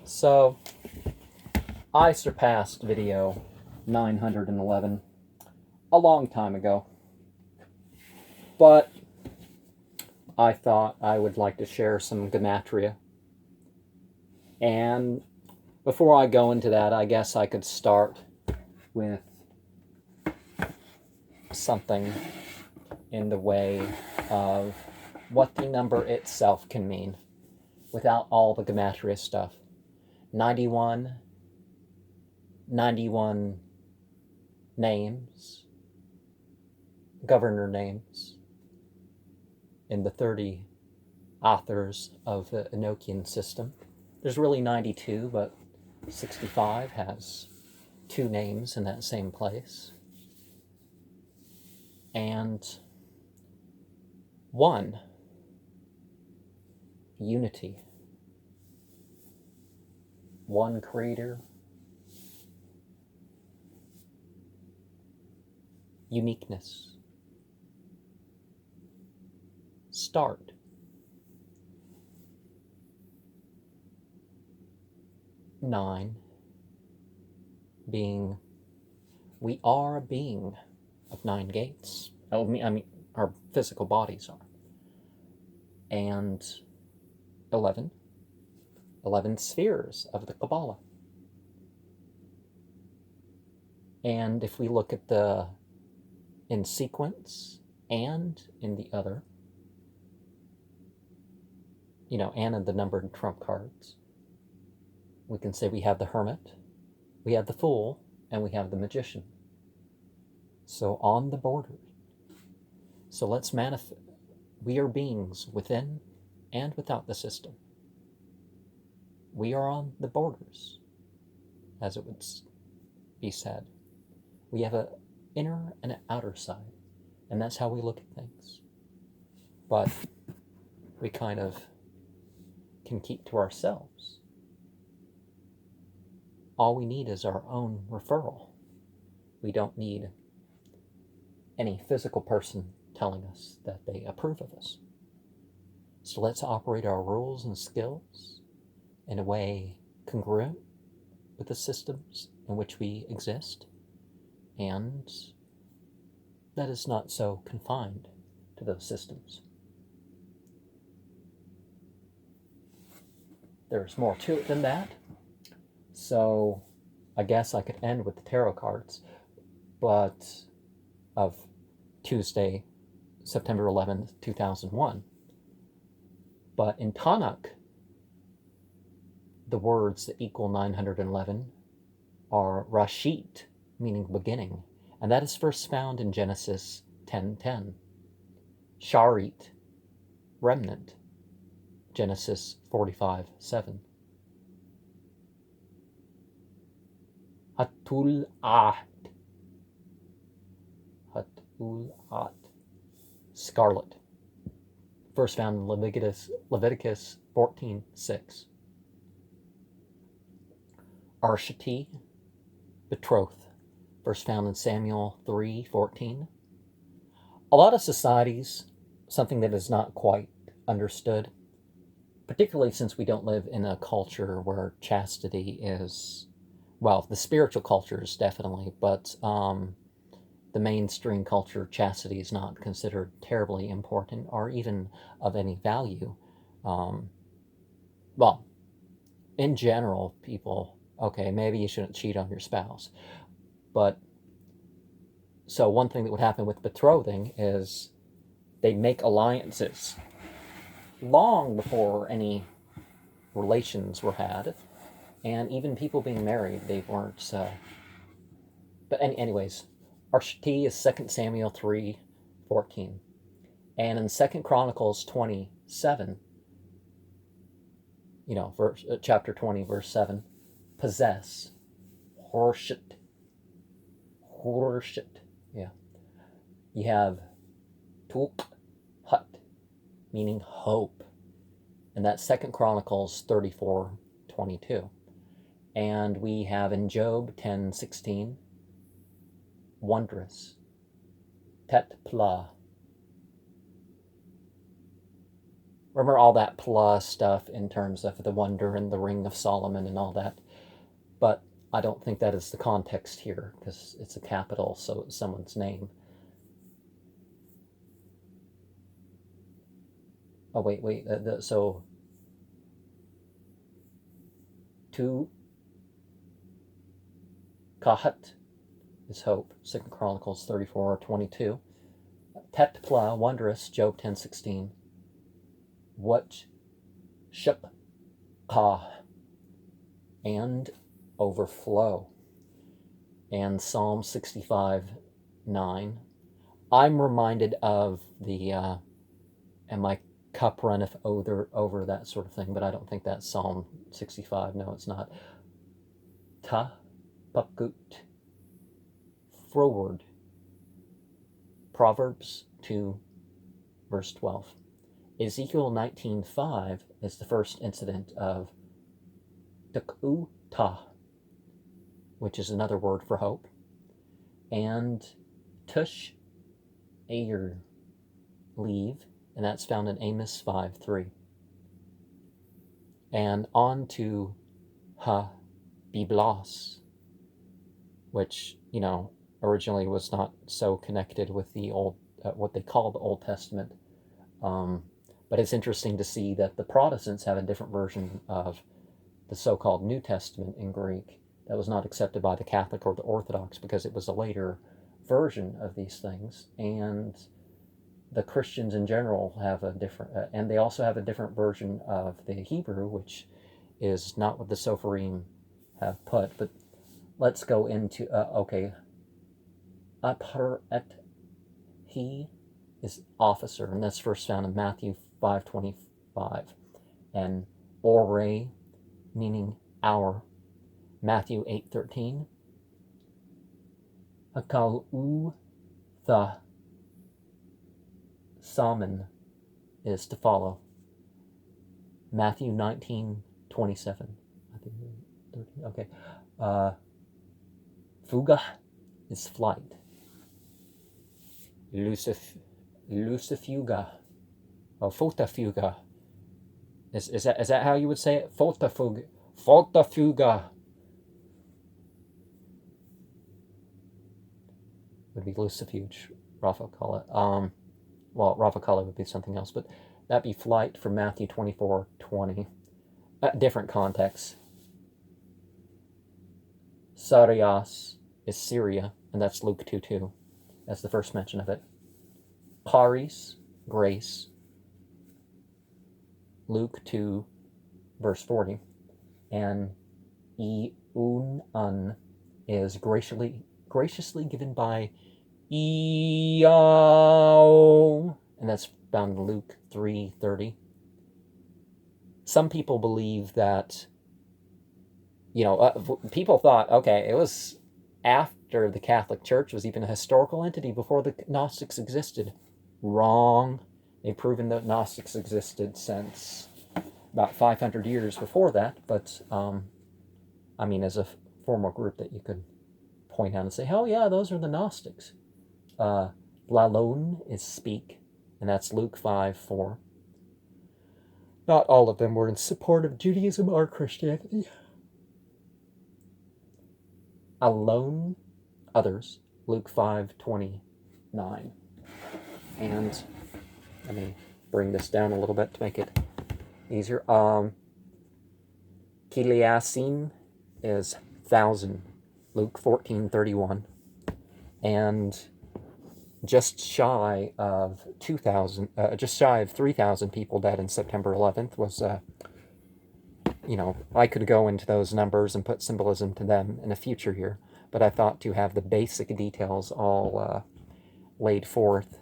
So, I surpassed video 911 a long time ago, but I thought I would like to share some Gematria. And before I go into that, I guess I could start with something in the way of what the number itself can mean without all the Gematria stuff. 91, 91 names, governor names, in the 30 authors of the Enochian system. There's really 92, but 65 has two names in that same place. And one, unity. One creator, uniqueness. Start. Nine, being, we are a being of 9 gates. I mean, our physical bodies are. And 11 spheres of the Kabbalah. And if we look at the in sequence and in the other, and in the numbered trump cards, we can say we have the hermit, we have the fool, and we have the magician. So on the border. So let's manifest. We are beings within and without the system. We are on the borders, as it would be said. We have an inner and an outer side, and that's how we look at things. But we kind of can keep to ourselves. All we need is our own referral. We don't need any physical person telling us that they approve of us. So let's operate our rules and skills in a way congruent with the systems in which we exist, and that is not so confined to those systems. There's more to it than that, so I guess I could end with the tarot cards, but of Tuesday, September 11th, 2001. But in Tanakh, the words that equal 911 are Rashit, meaning beginning, and that is first found in Genesis 10:10. Sharit, remnant, Genesis 45:7. Hatul Ahd, scarlet, first found in Leviticus 14:6. Arshati, betroth, first found in Samuel 3:14. A lot of societies, something that is not quite understood, particularly since we don't live in a culture where chastity is, well, the spiritual culture is definitely, but the mainstream culture, chastity is not considered terribly important or even of any value. Well, in general, people, okay, maybe you shouldn't cheat on your spouse. But, so one thing that would happen with betrothing is they make alliances long before any relations were had. And even people being married, they weren't. But anyways, Arshati is 2 Samuel 3:14. And in 2 Chronicles 27, chapter 20, verse 7, possess, horshet, yeah. You have tuk, hut, meaning hope. And that's 2 Chronicles 34:22. And we have in Job 10:16, wondrous, tet pla. Remember all that plus stuff in terms of the wonder and the ring of Solomon and all that. But I don't think that is the context here, because it's a capital, so it's someone's name. Oh, wait. So, to Kahat is hope. 2 Chronicles 34:22. Tetpla, wondrous, Job 10:16. What ship ka, and overflow. And Psalm 65:9. I'm reminded of the and my cup runneth over, that sort of thing, but I don't think that's Psalm 65. No, it's not. Ta pakut, forward. Proverbs 2, verse 12. Ezekiel 19:5 is the first incident of Tukuta, which is another word for hope, and Tush Ayer, leave, and that's found in Amos 5:3. And on to Ha Biblos, which, originally was not so connected with the old, what they call the Old Testament. But it's interesting to see that the Protestants have a different version of the so-called New Testament in Greek that was not accepted by the Catholic or the Orthodox because it was a later version of these things. And the Christians in general have a different, and they also have a different version of the Hebrew, which is not what the Sopharim have put. But let's go into, okay. Apar et he is officer, and that's first found in Matthew 5:25. And ore, meaning hour, Matthew 8:13. Akau, the salmon is to follow, Matthew 19:27. Okay. Fuga is flight. Lucifuga, or fotafuga. Is that how you would say it? Fotafuga would be lucifuge. Rafa call it. Well, Rafa Kala would be something else, but that'd be flight from Matthew 24:20. Different context. Sarias is Syria, and that's Luke 2:2. That's the first mention of it. Charis, grace, Luke 2, verse 40. And Iun is graciously given by Iao, and that's found in Luke 3:30. Some people believe that, people thought, okay, it was after the Catholic Church was even a historical entity before the Gnostics existed. Wrong. They've proven that Gnostics existed since about 500 years before that, but as a formal group that you could point out and say, oh yeah, those are the Gnostics. Lalon is speak, and that's Luke 5:4. Not all of them were in support of Judaism or Christianity. Alone, others, Luke 5:29. And let me bring this down a little bit to make it easier. Kiliasin is 1,000, Luke 14:31. And just shy of 2,000, just shy of 3,000 people dead in September 11th was, I could go into those numbers and put symbolism to them in a future year, but I thought to have the basic details all laid forth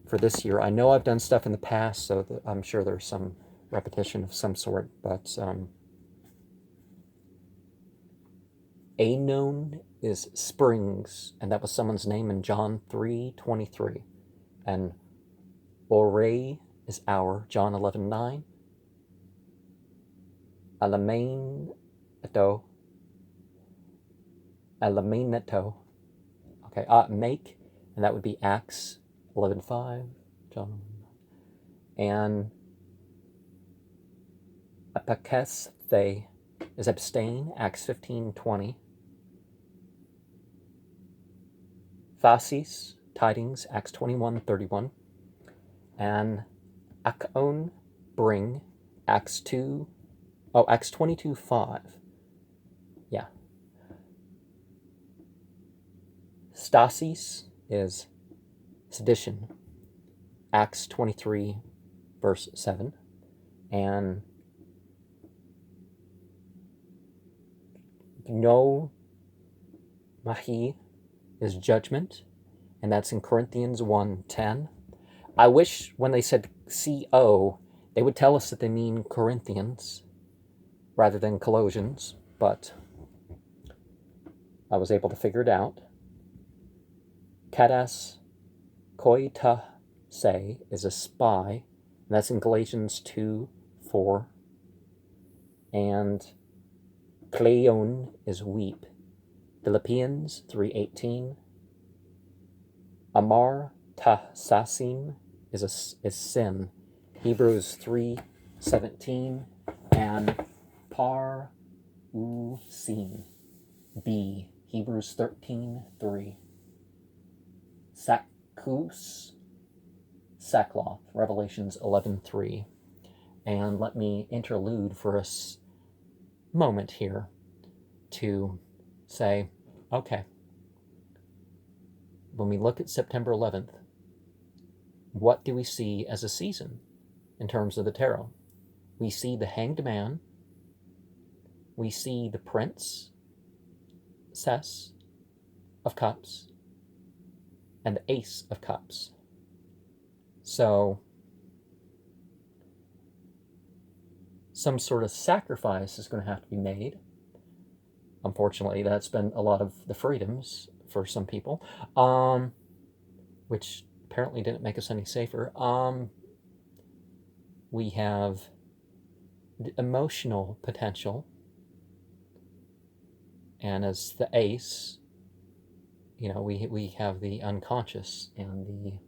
for this year. I know I've done stuff in the past, so I'm sure there's some repetition of some sort, but Anon is springs, and that was someone's name in John 3:23. And Ore is hour, John 11:9. Alamain-eto. Okay, make, and that would be Acts 11:5, John 11:9. And Apakesthe is abstain, Acts 15:20. Thasis, tidings, Acts 21:31. And akon, bring, Acts 22:5. Yeah. Stasis is sedition, Acts 23, verse 7. And no mahi is judgment, and that's in Corinthians 1:10. I wish when they said CO, they would tell us that they mean Corinthians rather than Colossians, but I was able to figure it out. Kadas koita se is a spy, and that's in Galatians 2:4. And kleon is weep, Philippians 3:18. Amar sasim is sin, Hebrews 3:17. And par usin, B, Hebrews 13:3. Sakus, sackcloth, Revelations 11:3. And let me interlude for a moment here to say, okay, when we look at September 11th, what do we see as a season in terms of the tarot? We see the Hanged Man, we see the Princess of Cups, and the Ace of Cups. So some sort of sacrifice is going to have to be made. Unfortunately, that's been a lot of the freedoms for some people, which apparently didn't make us any safer. We have the emotional potential, and as the ace, we have the unconscious and the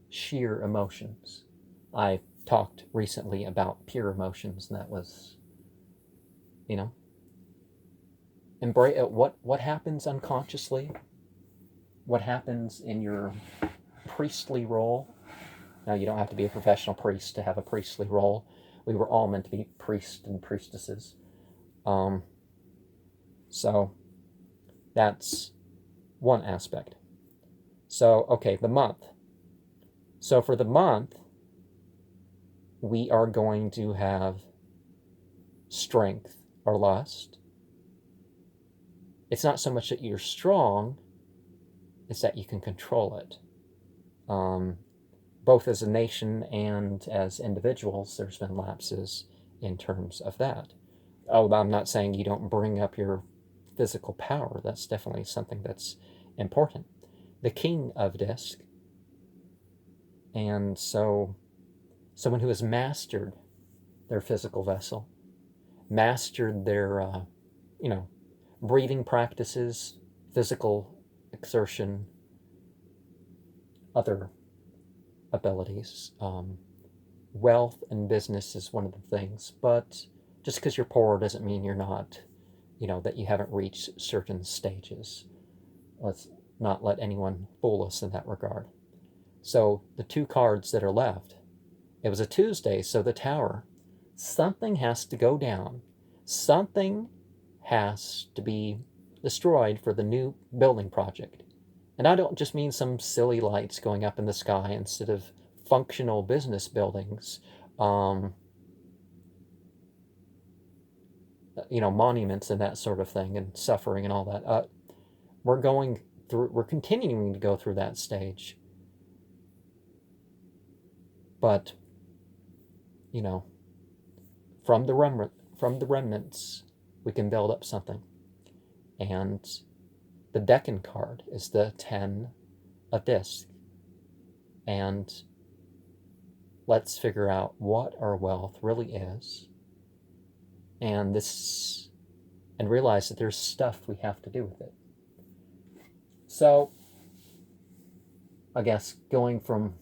sheer emotions. I talked recently about pure emotions, and that was, embrace what happens unconsciously, what happens in your priestly role. Now, you don't have to be a professional priest to have a priestly role. We were all meant to be priests and priestesses. So that's one aspect. So, okay, the month. So for the month, we are going to have strength or lust. It's not so much that you're strong, it's that you can control it. Both as a nation and as individuals, there's been lapses in terms of that. Oh, I'm not saying you don't bring up your physical power. That's definitely something that's important. The King of Disc, and so someone who has mastered their physical vessel, mastered their, breathing practices, physical exertion, other abilities. Wealth and business is one of the things, but just because you're poor doesn't mean you're not, that you haven't reached certain stages. Let's not let anyone fool us in that regard. So the two cards that are left, it was a Tuesday, so the Tower, something has to go down. Something has to be destroyed for the new building project. And I don't just mean some silly lights going up in the sky instead of functional business buildings, monuments and that sort of thing, and suffering and all that. We're continuing to go through that stage. But, from the remnants, we can build up something. And the Deccan card is the 10 of Disc. And let's figure out what our wealth really is. And realize that there's stuff we have to do with it. So, I guess going from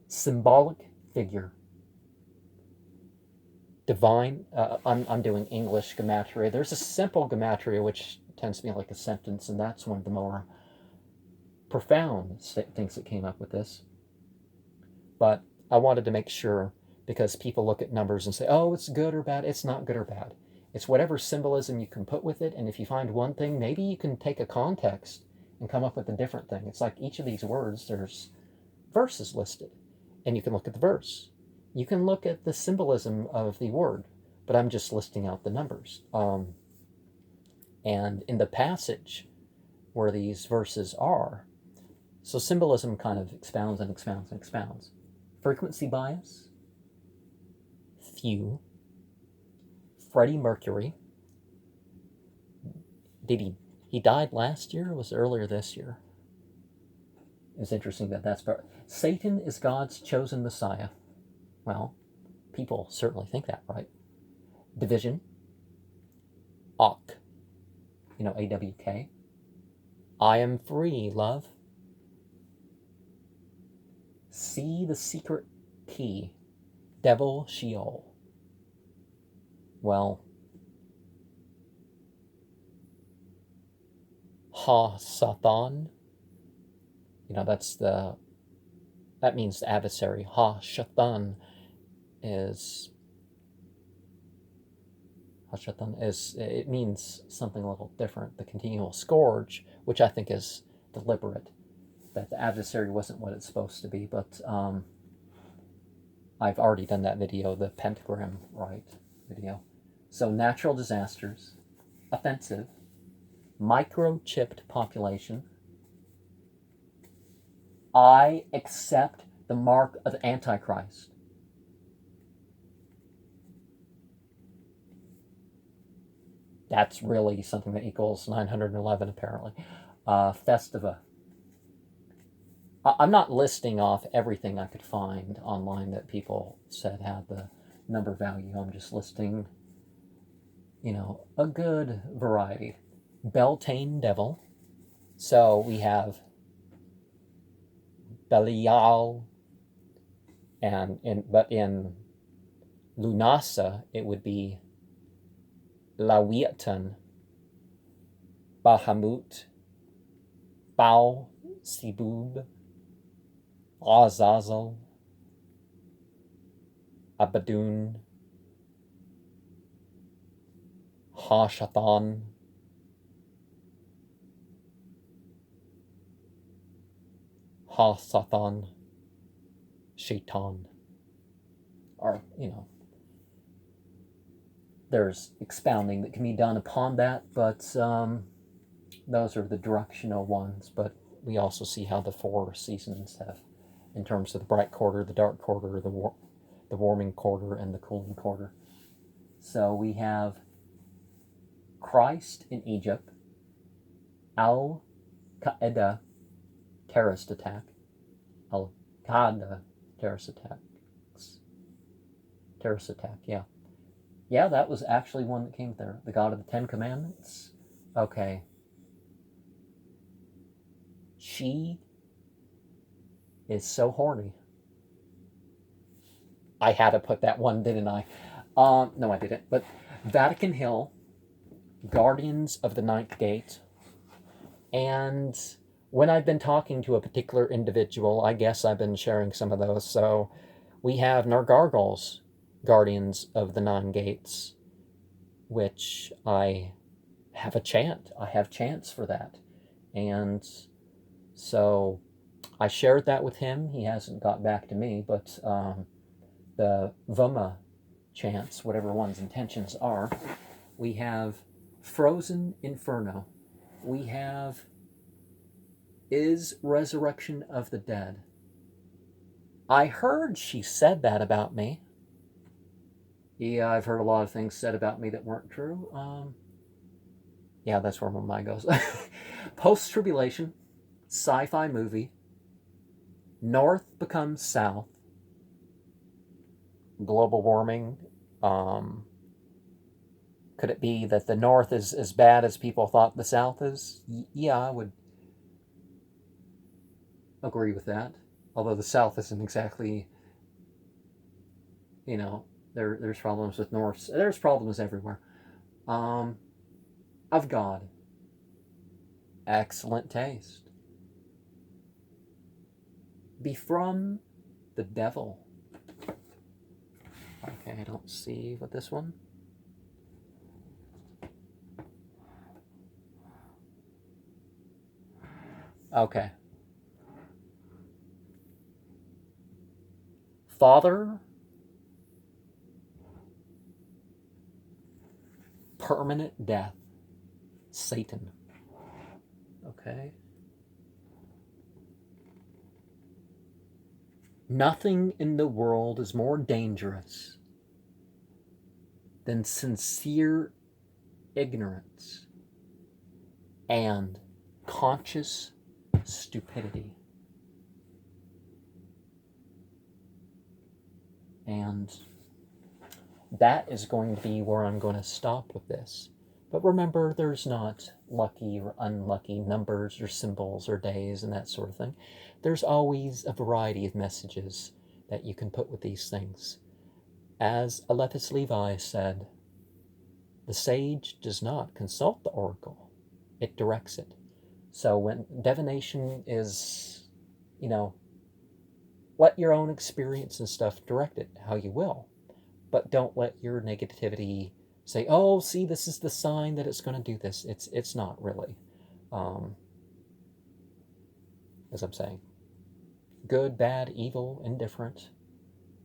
symbolic figure. Divine, I'm doing English Gematria. There's a simple Gematria, which tends to be like a sentence, and that's one of the more profound things that came up with this. But I wanted to make sure, because people look at numbers and say, oh, it's good or bad. It's not good or bad. It's whatever symbolism you can put with it, and if you find one thing, maybe you can take a context and come up with a different thing. It's like each of these words, there's verses listed, and you can look at the verse. You can look at the symbolism of the word, but I'm just listing out the numbers. And in the passage where these verses are, so symbolism kind of expounds and expounds and expounds. Frequency bias, few, Freddie Mercury. He died last year or was it earlier this year? It's interesting that that's part. Satan is God's chosen Messiah. Well, people certainly think that, right? Division, Awk, AWK. I am free, love. See the secret key, devil, Sheol. Well, Ha-Satan, that means the adversary. Ha-Shatan is, it means something a little different. The continual scourge, which I think is deliberate, that the adversary wasn't what it's supposed to be, but I've already done that video, the pentagram, right, video. So natural disasters, offensive, microchipped population. I accept the mark of Antichrist. That's really something that equals 911, apparently. Festiva. I'm not listing off everything I could find online that people said had the number value. I'm just listing, a good variety. Beltane devil. So we have Belial, but in Lunasa it would be Lawiatan, Bahamut, Baal, Sibub, Azazel, Abaddon, Ha-Shatan, Ha-Satan, Shaitan. Or, there's expounding that can be done upon that, but those are the directional ones. But we also see how the 4 seasons have, in terms of the bright quarter, the dark quarter, the warming quarter, and the cooling quarter. So we have Christ in Egypt, Al-Qaeda terrorist attack, Al-Qaeda terrorist attack, yeah. Yeah, that was actually one that came there. The God of the 10 Commandments. Okay. She is so horny. I had to put that one, didn't I? No, I didn't. But Vatican Hill, Guardians of the Ninth Gate, and when I've been talking to a particular individual, I guess I've been sharing some of those. So we have Nargargles, Guardians of the Nine Gates, which I have chants for that. And so I shared that with him. He hasn't got back to me, but the Vuma chants, whatever one's intentions are, we have Frozen Inferno. We have Is Resurrection of the Dead. I heard she said that about me. Yeah, I've heard a lot of things said about me that weren't true. Yeah, that's where my mind goes. Post-tribulation, sci-fi movie, North becomes South, global warming. Could it be that the North is as bad as people thought the South is? Yeah, I would agree with that. Although the South isn't exactly You know, there's problems with Norse. There's problems everywhere. Um, of God, excellent taste. Be from the devil. Okay, I don't see what this one. Okay. Father, permanent death, Satan. Okay. Nothing in the world is more dangerous than sincere ignorance and conscious stupidity. And that is going to be where I'm going to stop with this. But remember, there's not lucky or unlucky numbers or symbols or days and that sort of thing. There's always a variety of messages that you can put with these things. As Alepis Levi said, the sage does not consult the oracle, it directs it. So when divination is, you know, let your own experience and stuff direct it how you will. But don't let your negativity say, "Oh, see, this is the sign that it's going to do this." It's not really. Um, as I'm saying, good, bad, evil, indifferent,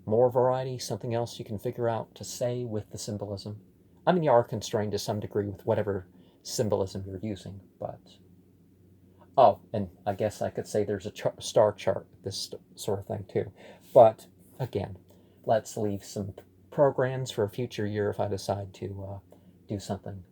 more variety, something else you can figure out to say with the symbolism. I mean, you are constrained to some degree with whatever symbolism you're using, but oh, and I guess I could say there's a star chart with this sort of thing too. But again, let's leave some programs for a future year if I decide to do something